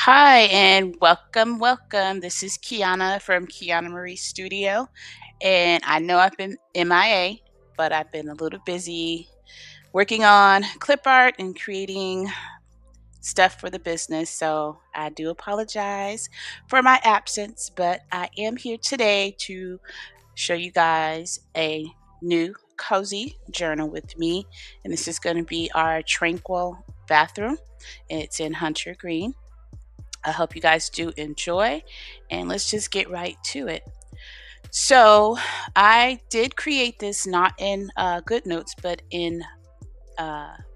Hi and welcome. This is Kiana from Kiana Marie Studio. And I know I've been MIA, but I've been a little busy working on clip art and creating stuff for the business. So I do apologize for my absence, but I am here today to show you guys a new cozy journal with me. And this is going to be our Tranquil Bathroom. It's in Hunter Green. I hope you guys do enjoy, and let's just get right to it. So, I did create this not in GoodNotes, but in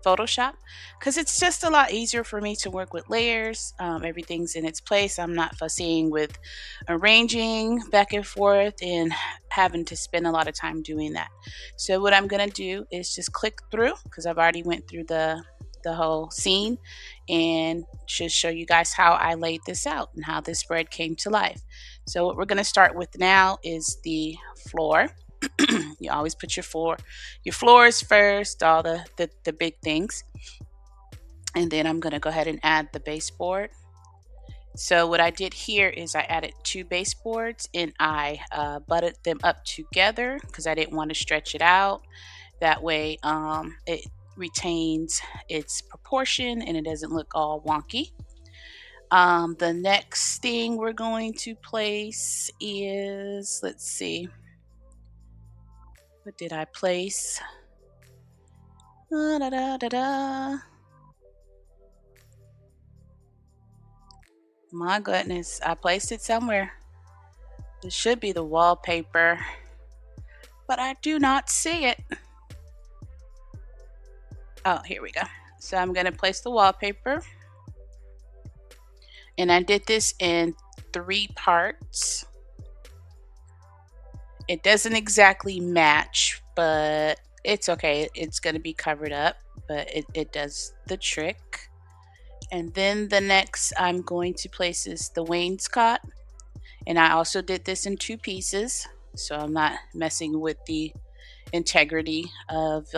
Photoshop because it's just a lot easier for me to work with layers. Everything's in its place. I'm not fussing with arranging back and forth and having to spend a lot of time doing that. So what I'm gonna do is just click through because I've already went through the whole scene and just show you guys how I laid this out and how this spread came to life. So what we're gonna start with now is the floor. You always put your floors first, all the big things. And then I'm gonna go ahead and add the baseboard. So what I did here is I added two baseboards and I butted them up together because I didn't want to stretch it out. That way it retains its proportion and it doesn't look all wonky. The next thing we're going to place is, let's see, what did I place? Da, da, da, da, da. My goodness, I placed it somewhere. It should be the wallpaper, but I do not see it. Oh, here we go. So I'm going to place the wallpaper. And I did this in 3 parts. It doesn't exactly match, but it's okay. It's going to be covered up, but it does the trick. And then the next I'm going to place is the wainscot. And I also did this in 2 pieces, so I'm not messing with the integrity of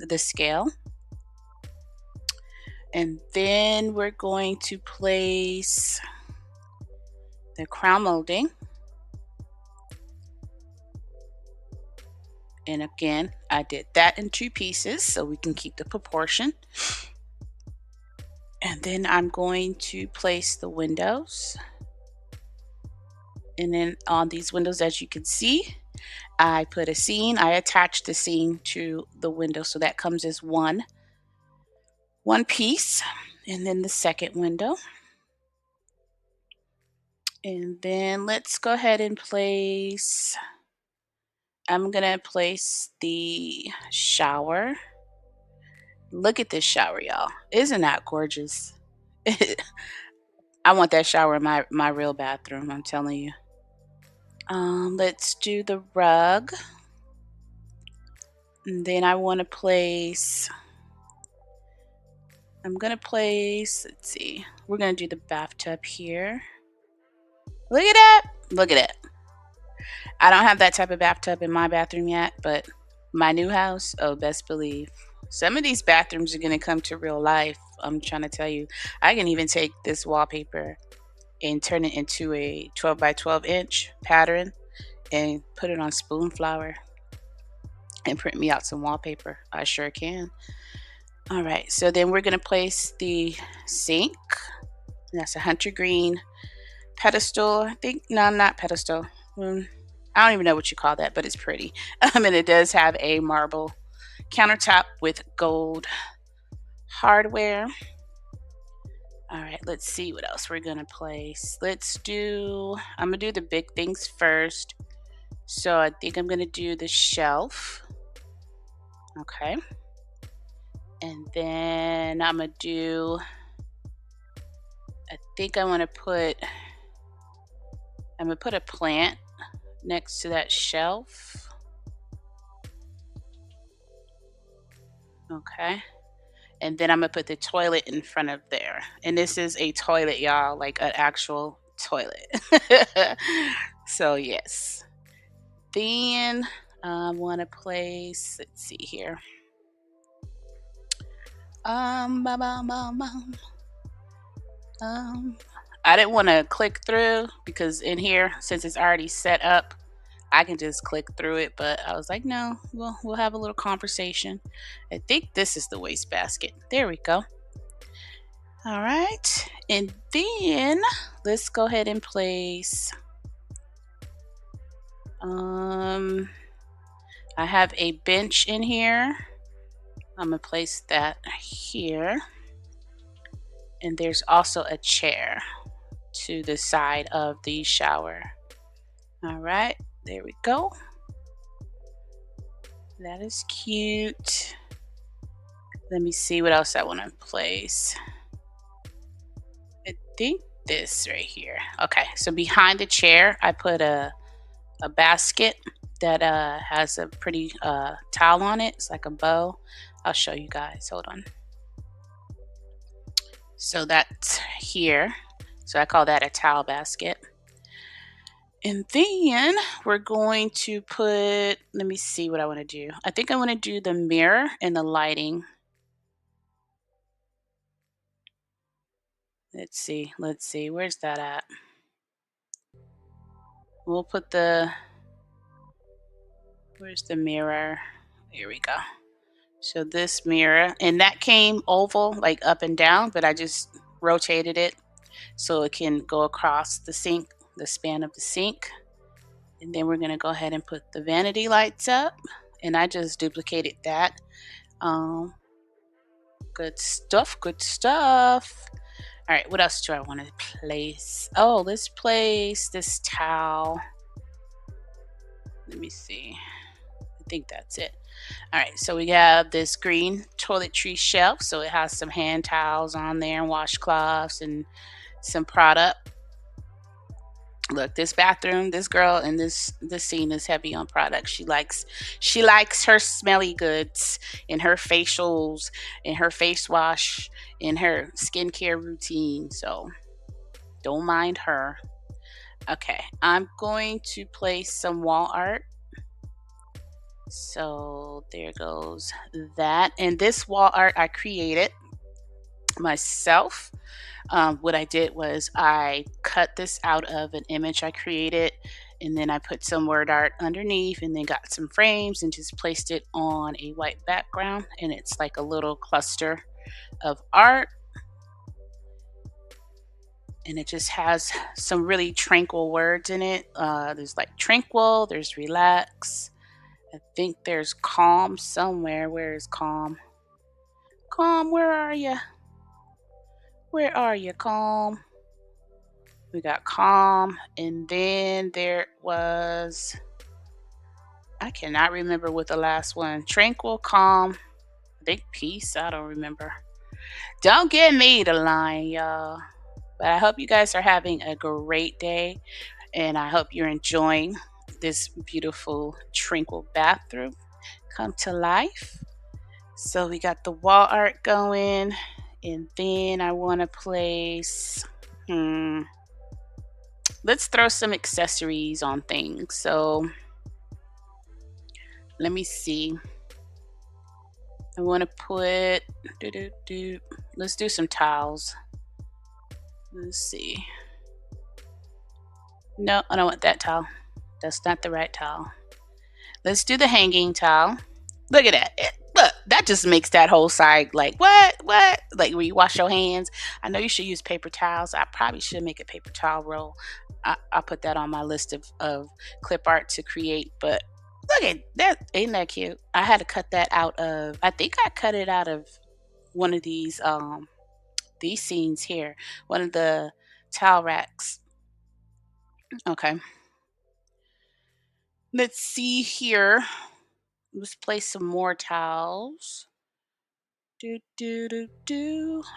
the scale. And then we're going to place the crown molding. And again, I did that in 2 pieces so we can keep the proportion. And then I'm going to place the windows. And then on these windows, as you can see, I put a scene. I attached the scene to the window, so that comes as one piece. And then the second window. And then let's go ahead and place, I'm gonna place the shower. Look at this shower, y'all. Isn't that gorgeous? I want that shower in my real bathroom, I'm telling you. Let's do the rug. And then I want to place, I'm gonna place, let's see, we're gonna do the bathtub here. Look at that. Look at it. I don't have that type of bathtub in my bathroom yet, but my new house, oh, best believe. Some of these bathrooms are going to come to real life. I'm trying to tell you. I can even take this wallpaper and turn it into a 12 by 12 inch pattern and put it on spoon flour and print me out some wallpaper. I sure can. All right, so then we're going to place the sink. That's a hunter green pedestal. I think, no, not pedestal. I don't even know what you call that, but it's pretty. And it does have a marble countertop with gold hardware. All right, let's see what else we're gonna place. I'm gonna do the big things first. So I think I'm gonna do the shelf. Okay. And then I think I'm gonna put a plant next to that shelf. Okay. And then I'm gonna put the toilet in front of there. And this is a toilet, y'all, like an actual toilet. So yes. Then I want to place, let's see here. Bum, bum, bum, bum, bum. Um, I didn't want to click through because in here, since it's already set up, I can just click through it. But I was like, no, we'll have a little conversation. I think this is the wastebasket. There we go. All right, and then let's go ahead and place. Um, I have a bench in here. I'm gonna place that here, and there's also a chair to the side of the shower. All right, there we go. That is cute. Let me see what else I want to place. I think this right here. Okay, so behind the chair, I put a basket that has a pretty towel on it. It's like a bow. I'll show you guys. Hold on. So that's here. So I call that a towel basket. And then we're going to put, let me see what I want to do. I think I want to do the mirror and the lighting. Let's see. Where's that at? We'll put where's the mirror? Here we go. So this mirror, and that came oval, like up and down, but I just rotated it so it can go across the sink, the span of the sink. And then we're going to go ahead and put the vanity lights up. And I just duplicated that. Um, Good stuff, good stuff. All right, what else do I want to place? Oh, let's place this towel. Let me see. I think that's it. All right, so we have this green toiletry shelf. So it has some hand towels on there, washcloths, and some product. Look, this bathroom, this girl in this scene is heavy on products. She likes her smelly goods and her facials and her face wash and her skincare routine. So don't mind her. Okay, I'm going to place some wall art. So there goes that. And this wall art I created myself. What I did was I cut this out of an image I created, and then I put some word art underneath, and then got some frames and just placed it on a white background. And it's like a little cluster of art. And it just has some really tranquil words in it. There's like tranquil, there's relax. I think there's calm somewhere. Where is calm? Calm, where are you? Where are you, calm? We got calm, and then there was, I cannot remember what the last one. Tranquil, calm, I think peace. I don't remember. Don't get me to line, y'all. But I hope you guys are having a great day, and I hope you're enjoying this beautiful tranquil bathroom come to life. So we got the wall art going, and then I want to place. Let's throw some accessories on things. So let me see. I want to put. Let's do some towels. Let's see. No, I don't want that towel. That's not the right towel. Let's do the hanging towel. Look at that. Look, that just makes that whole side like what? What? Like when you wash your hands. I know you should use paper towels. I probably should make a paper towel roll. I'll put that on my list of clip art to create. But look at that. Ain't that cute? I had to cut that out of, I think I cut it out of one of these scenes here. One of the towel racks. Okay. Let's see here. Let's place some more towels.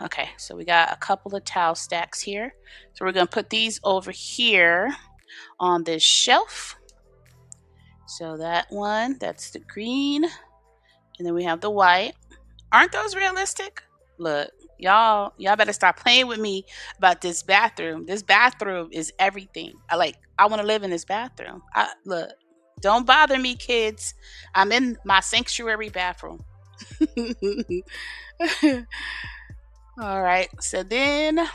Okay, so we got a couple of towel stacks here. So we're going to put these over here on this shelf. So that one, that's the green. And then we have the white. Aren't those realistic? Look, y'all better stop playing with me about this bathroom. This bathroom is everything. I want to live in this bathroom. Look, don't bother me, kids. I'm in my sanctuary bathroom. All right. So then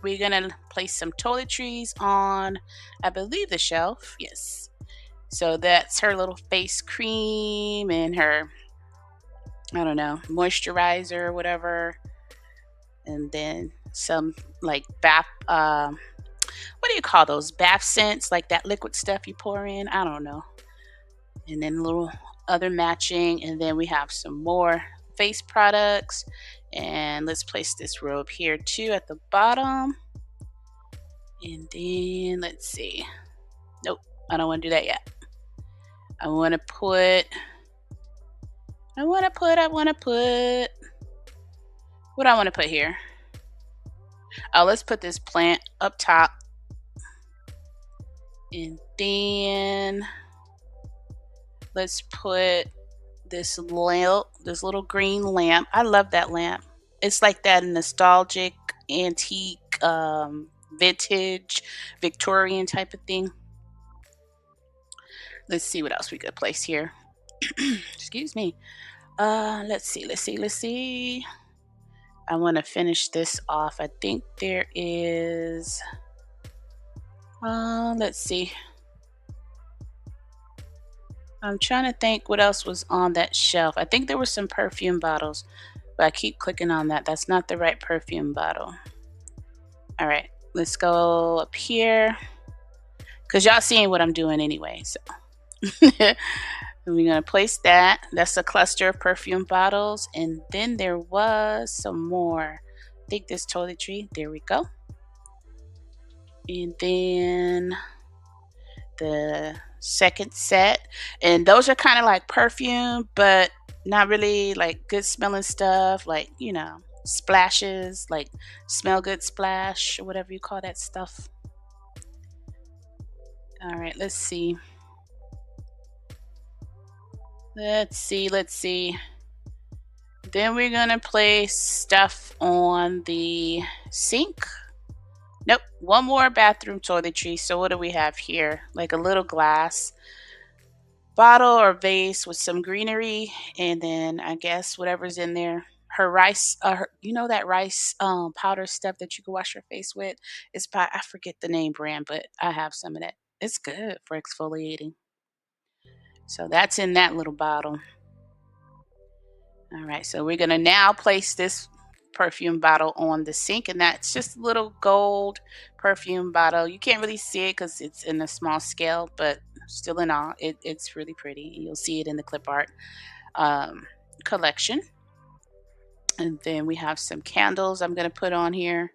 we're gonna place some toiletries on, I believe, the shelf. Yes. So that's her little face cream and her, I don't know, moisturizer or whatever. And then some like bath, what do you call those? Bath scents, like that liquid stuff you pour in. I don't know. And then a little other matching. And then we have some more face products. And let's place this robe here too at the bottom. And then let's see. Nope, I don't want to do that yet. I want to put, what I want to put here. Oh, let's put this plant up top. And then let's put this lamp, this little green lamp. I love that lamp. It's like that nostalgic, antique, vintage, Victorian type of thing. Let's see what else we could place here. Excuse me. Let's see. I want to finish this off. I think there is, let's see. I'm trying to think what else was on that shelf. I think there were some perfume bottles, but I keep clicking on that. That's not the right perfume bottle. All right, let's go up here because y'all seeing what I'm doing anyway. So we're gonna place that. That's a cluster of perfume bottles, and then there was some more. I think this toiletry. There we go. And then the second set, and those are kind of like perfume, but not really like good smelling stuff, like, you know, splashes, like smell good splash or whatever you call that stuff. All right, let's see. Then we're gonna place stuff on the sink. Nope, one more bathroom toiletry. So what do we have here? Like a little glass bottle or vase with some greenery, and then I guess whatever's in there. Her rice, you know that rice powder stuff that you can wash your face with. It's by, I forget the name brand, but I have some of that. It's good for exfoliating. So that's in that little bottle. All right, so we're gonna now place this perfume bottle on the sink, and that's just a little gold perfume bottle. You can't really see it because it's in a small scale, but still in all, it's really pretty. You'll see it in the clip art um, collection. And then we have some candles I'm gonna put on here.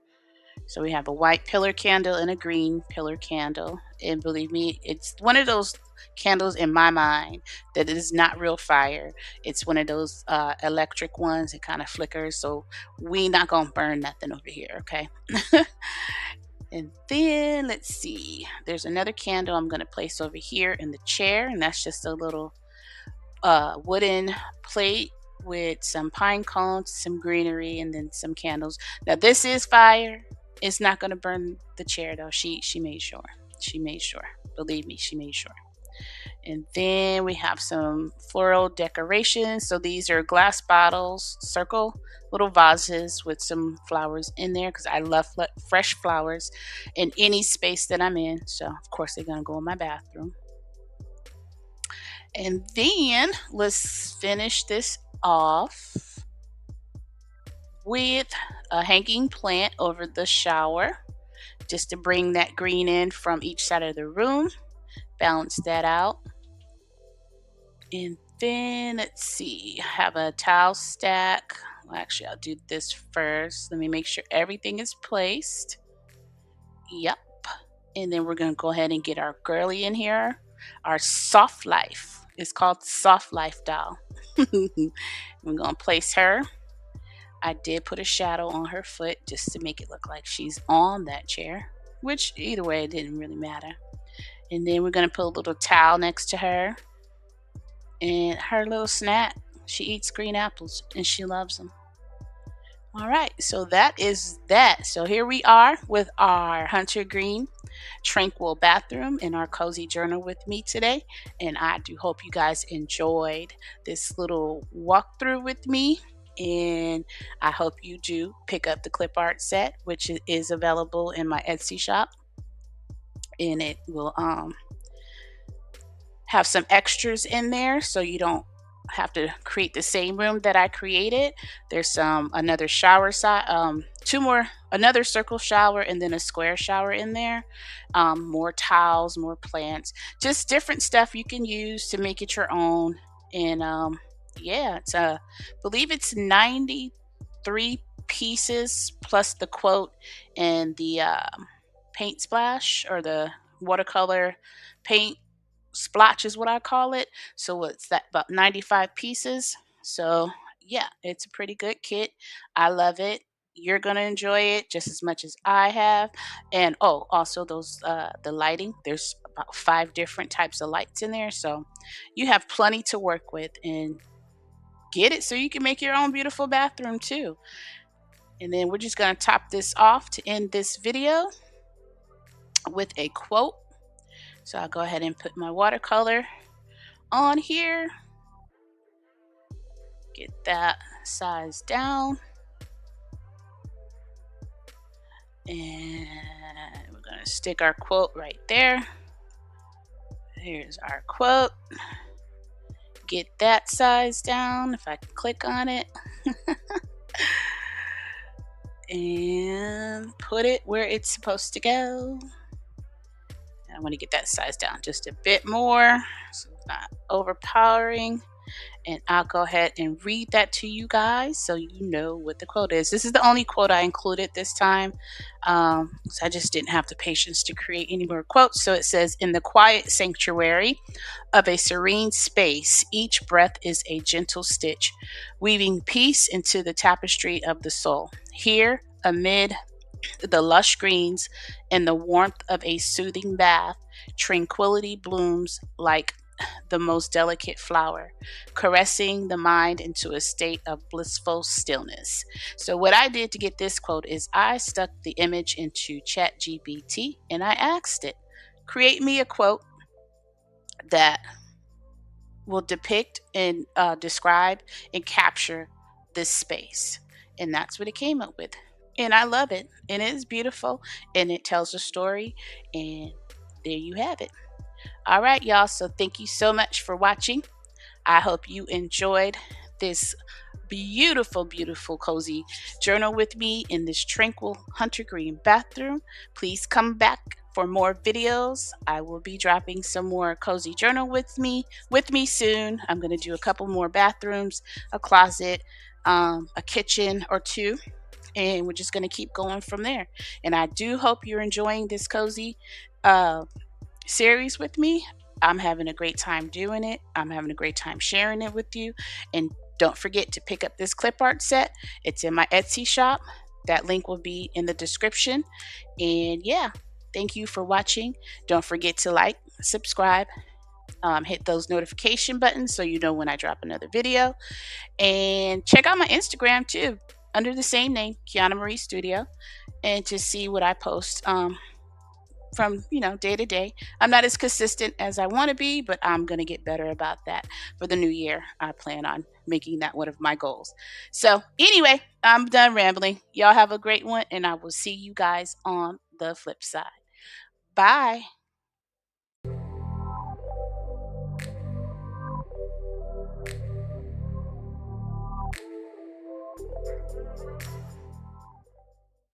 So we have a white pillar candle and a green pillar candle. And believe me, it's one of those candles in my mind that is not real fire. It's one of those electric ones. It kind of flickers. So we not going to burn nothing over here, okay? And then let's see. There's another candle I'm going to place over here in the chair. And that's just a little wooden plate with some pine cones, some greenery, and then some candles. Now this is fire. It's not going to burn the chair though. She made sure. She made sure. Believe me, she made sure. And then we have some floral decorations. So these are glass bottles, circle little vases with some flowers in there because I love fresh flowers in any space that I'm in. So of course they're going to go in my bathroom. And then let's finish this off with a hanging plant over the shower just to bring that green in from each side of the room. Balance that out. And then let's see, have a towel stack. Well, actually, I'll do this first. Let me make sure everything is placed. Yep. And then we're going to go ahead and get our girly in here. Our Soft Life. It's called Soft Life doll. We're going to place her. I did put a shadow on her foot just to make it look like she's on that chair, which either way, it didn't really matter. And then we're going to put a little towel next to her and her little snack. She eats green apples and she loves them. All right, so that is that. So here we are with our Hunter Green Tranquil Bathroom in our cozy journal with me today. And I do hope you guys enjoyed this little walkthrough with me. And I hope you do pick up the clip art set, which is available in my Etsy shop, and it will have some extras in there so you don't have to create the same room that I created. There's another shower side, two more, another circle shower and then a square shower in there. More towels, more plants, just different stuff you can use to make it your own. And yeah, it's believe it's 93 pieces plus the quote and the paint splash, or the watercolor paint splotch is what I call it. So what's that, about 95 pieces? So yeah, it's a pretty good kit. I love it. You're gonna enjoy it just as much as I have. And oh, also those the lighting. There's about 5 different types of lights in there, so you have plenty to work with. And get it so you can make your own beautiful bathroom too. And then we're just gonna top this off to end this video with a quote. So I'll go ahead and put my watercolor on here. Get that size down. And we're going to stick our quote right there. Here's our quote. Get that size down if I can click on it. And put it where it's supposed to go. And I want to get that size down just a bit more so it's not overpowering. And I'll go ahead and read that to you guys so you know what the quote is. This is the only quote I included this time. So I just didn't have the patience to create any more quotes. So it says, "In the quiet sanctuary of a serene space, each breath is a gentle stitch, weaving peace into the tapestry of the soul. Here, amid the lush greens and the warmth of a soothing bath, tranquility blooms like the most delicate flower, caressing the mind into a state of blissful stillness." So, what I did to get this quote is I stuck the image into ChatGPT and I asked it, create me a quote that will depict and describe and capture this space. And that's what it came up with. And I love it. And it is beautiful. And it tells a story. And there you have it. All right, y'all. So thank you so much for watching. I hope you enjoyed this beautiful, beautiful, cozy journal with me in this tranquil hunter green bathroom. Please come back for more videos. I will be dropping some more cozy journal with me soon. I'm going to do a couple more bathrooms, a closet, a kitchen or two, and we're just going to keep going from there. And I do hope you're enjoying this cozy uh, series with me. I'm having a great time doing it. I'm having a great time sharing it with you. And don't forget to pick up this clip art set. It's in my Etsy shop. That link will be in the description. And yeah, thank you for watching. Don't forget to like, subscribe, hit those notification buttons so you know when I drop another video. And check out my Instagram too, under the same name, Kiana Marie Studio, and to see what I post. From day to day. I'm not as consistent as I want to be, but I'm going to get better about that for the new year. I plan on making that one of my goals. So anyway, I'm done rambling. Y'all have a great one, and I will see you guys on the flip side. Bye.